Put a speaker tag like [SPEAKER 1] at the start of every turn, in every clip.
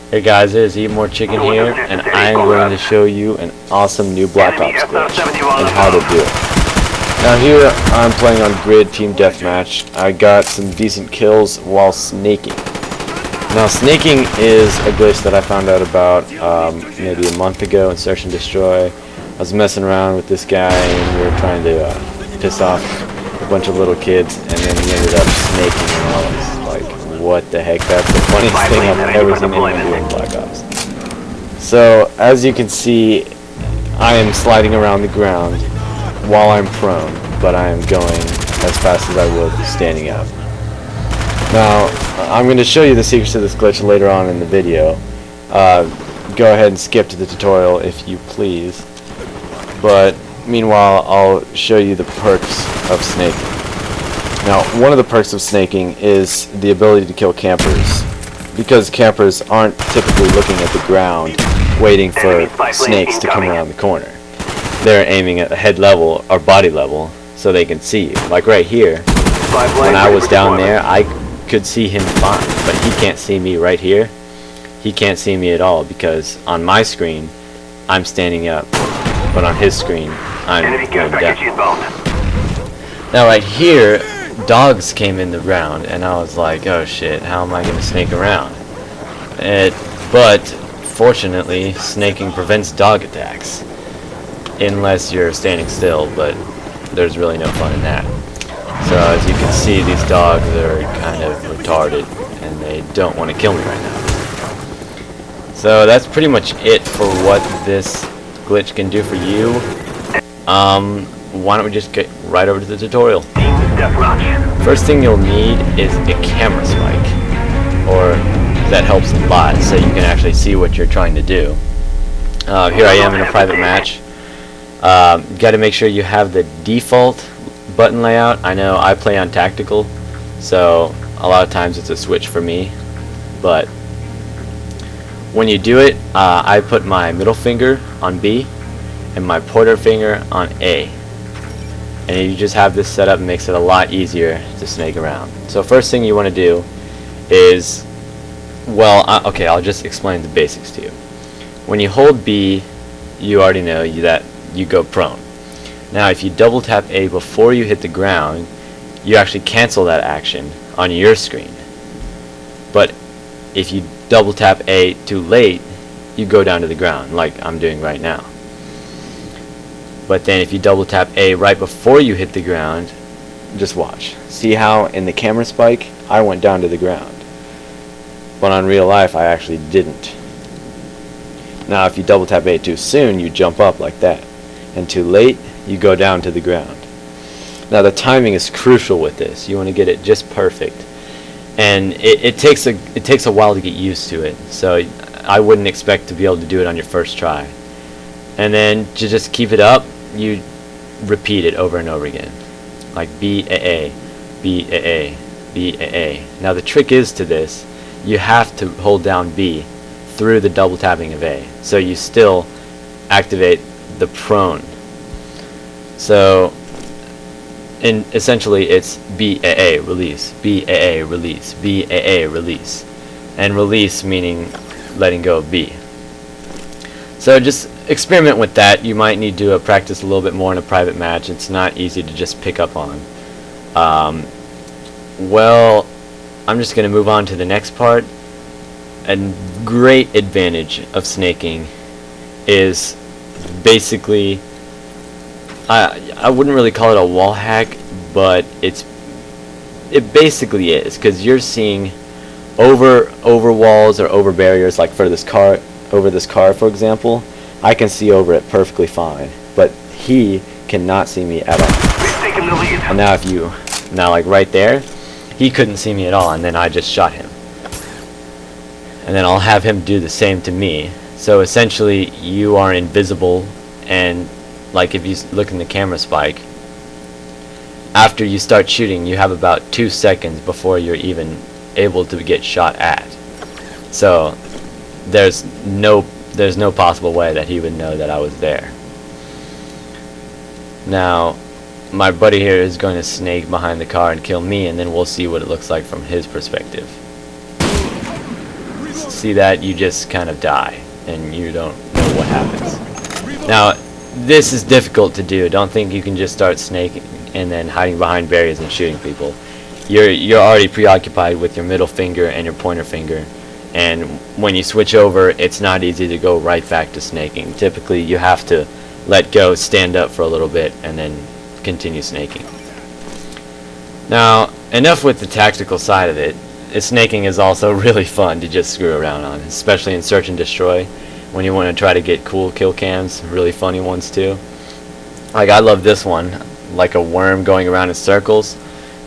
[SPEAKER 1] Hey guys, it is EeT MOr ChiK N here, and I am going to show you an awesome new Black Ops glitch and how to do it. Now here I'm playing on grid team deathmatch. I got some decent kills while snaking. Now snaking is a glitch that I found out about maybe a month ago in Search and Destroy. I was messing around with this guy and we were trying to piss off a bunch of little kids, and then he ended up snaking, and I was like, what the heck, that's the funniest thing I've ever seen anyone do in Black Ops. So, as you can see, I am sliding around the ground while I'm prone, but I am going as fast as I would standing up. Now, I'm going to show you the secrets to this glitch later on in the video. Go ahead and skip to the tutorial if you please. But, meanwhile, I'll show you the perks of snaking. Now, one of the perks of snaking is the ability to kill campers, because campers aren't typically looking at the ground waiting for snakes to come around the corner. They're aiming at head level or body level so they can see you. Like right here, when I was down there, I could see him fine, but he can't see me right here. He can't see me at all because on my screen, I'm standing up, but on his screen, I'm going down. Now right here, dogs came in the round, and I was like, oh shit, how am I going to snake around? But fortunately, snaking prevents dog attacks, unless you're standing still, but there's really no fun in that. So as you can see, these dogs are kind of retarded, and they don't want to kill me right now. So that's pretty much it for what this glitch can do for you. Why don't we just get right over to the tutorial. First thing you'll need is a camera spike, or that helps a lot, so you can actually see what you're trying to do. Here I am in a private match. Got to make sure you have the default button layout. I know I play on tactical, so a lot of times it's a switch for me, but when you do it, I put my middle finger on B and my pointer finger on A. And if you just have this set up, it makes it a lot easier to snake around. So first thing you want to do is, well, okay, I'll just explain the basics to you. When you hold B, you already know that you go prone. Now if you double tap A before you hit the ground, you actually cancel that action on your screen. But if you double tap A too late, you go down to the ground, like I'm doing right now. But then if you double tap A right before you hit the ground, just watch. See how in the camera spike, I went down to the ground. But on real life, I actually didn't. Now if you double tap A too soon, you jump up like that. And too late, you go down to the ground. Now the timing is crucial with this. You want to get it just perfect. And it takes a while to get used to it. So I wouldn't expect to be able to do it on your first try. And then to just keep it up, you repeat it over and over again, like B-A-A, B-A-A, B-A-A. Now the trick is to this, you have to hold down B through the double tapping of A, so you still activate the prone. So essentially it's B-A-A, release, B-A-A, release, B-A-A, release, and release meaning letting go of B. So just experiment with that. You might need to practice a little bit more in a private match. It's not easy to just pick up on. Well, I'm just going to move on to the next part. A great advantage of snaking is basically, I wouldn't really call it a wall hack, but it basically is, because you're seeing over walls or over barriers, like for this car. Over this car, for example, I can see over it perfectly fine, but he cannot see me at all. And now like right there, he couldn't see me at all, and then I just shot him. And then I'll have him do the same to me. So essentially, you are invisible, and like if you look in the camera spike, after you start shooting, you have about 2 seconds before you're even able to get shot at. So there's no possible way that he would know that I was there. Now my buddy here is going to snake behind the car and kill me, and then we'll see what it looks like from his perspective. see that, you just kind of die, and you don't know what happens. Now, this is difficult to do. Don't think you can just start snaking and then hiding behind barriers and shooting people. You're already preoccupied with your middle finger and your pointer finger, and when you switch over, it's not easy to go right back to snaking. Typically, you have to let go, stand up for a little bit, and then continue snaking. Now, enough with the tactical side of it. Snaking is also really fun to just screw around on, especially in search and destroy, when you want to try to get cool kill cams, really funny ones too. Like, I love this one, like a worm going around in circles.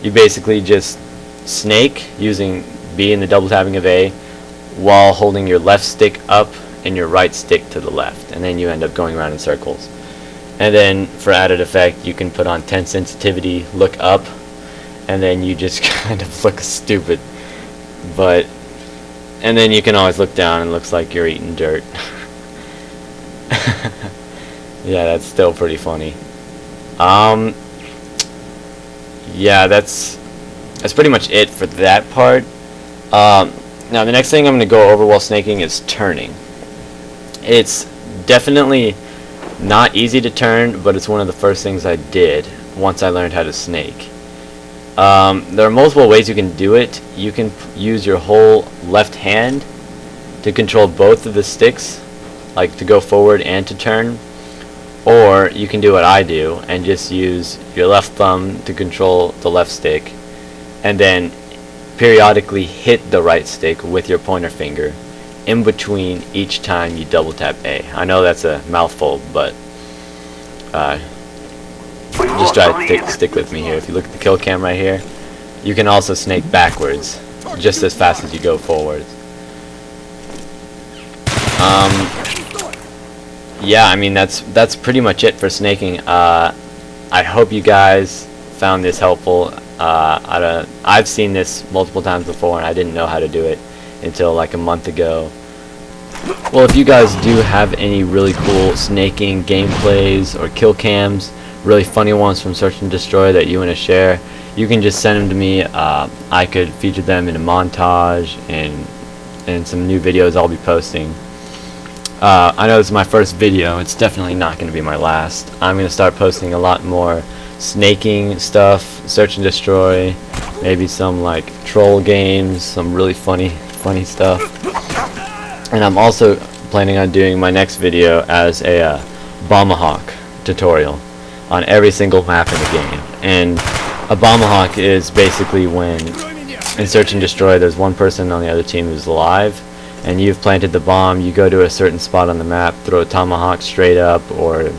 [SPEAKER 1] You basically just snake using B and the double tapping of A while holding your left stick up and your right stick to the left, and then you end up going around in circles. And then for added effect, you can put on 10 sensitivity, look up, and then you just kind of look stupid. And then you can always look down and it looks like you're eating dirt. Yeah, that's still pretty funny. Yeah, that's pretty much it for that part. Now the next thing I'm going to go over while snaking is turning. It's definitely not easy to turn, but it's one of the first things I did once I learned how to snake. There are multiple ways you can do it. You can use your whole left hand to control both of the sticks, like to go forward and to turn, or you can do what I do and just use your left thumb to control the left stick, and then periodically hit the right stick with your pointer finger in between each time you double tap A. I know that's a mouthful, but just try to stick with me here. If you look at the kill cam right here, you can also snake backwards just as fast as you go forwards. Yeah, I mean that's pretty much it for snaking. I hope you guys found this helpful. I've seen this multiple times before and I didn't know how to do it until like a month ago. Well, if you guys do have any really cool snaking gameplays or kill cams, really funny ones from Search and Destroy that you want to share, you can just send them to me. I could feature them in a montage and some new videos I'll be posting. I know this is my first video. It's definitely not going to be my last. I'm going to start posting a lot more snaking stuff, Search and Destroy, maybe some like troll games, some really funny stuff. And I'm also planning on doing my next video as a Bombahawk tutorial on every single map in the game. And a Bombahawk is basically when in Search and Destroy there's one person on the other team who's alive, and you've planted the bomb. You go to a certain spot on the map, throw a tomahawk straight up or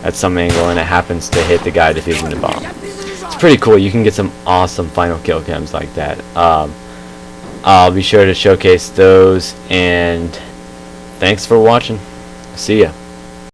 [SPEAKER 1] at some angle, and it happens to hit the guy defusing the bomb. It's pretty cool. You can get some awesome final kill cams like that. I'll be sure to showcase those, and thanks for watching. See ya.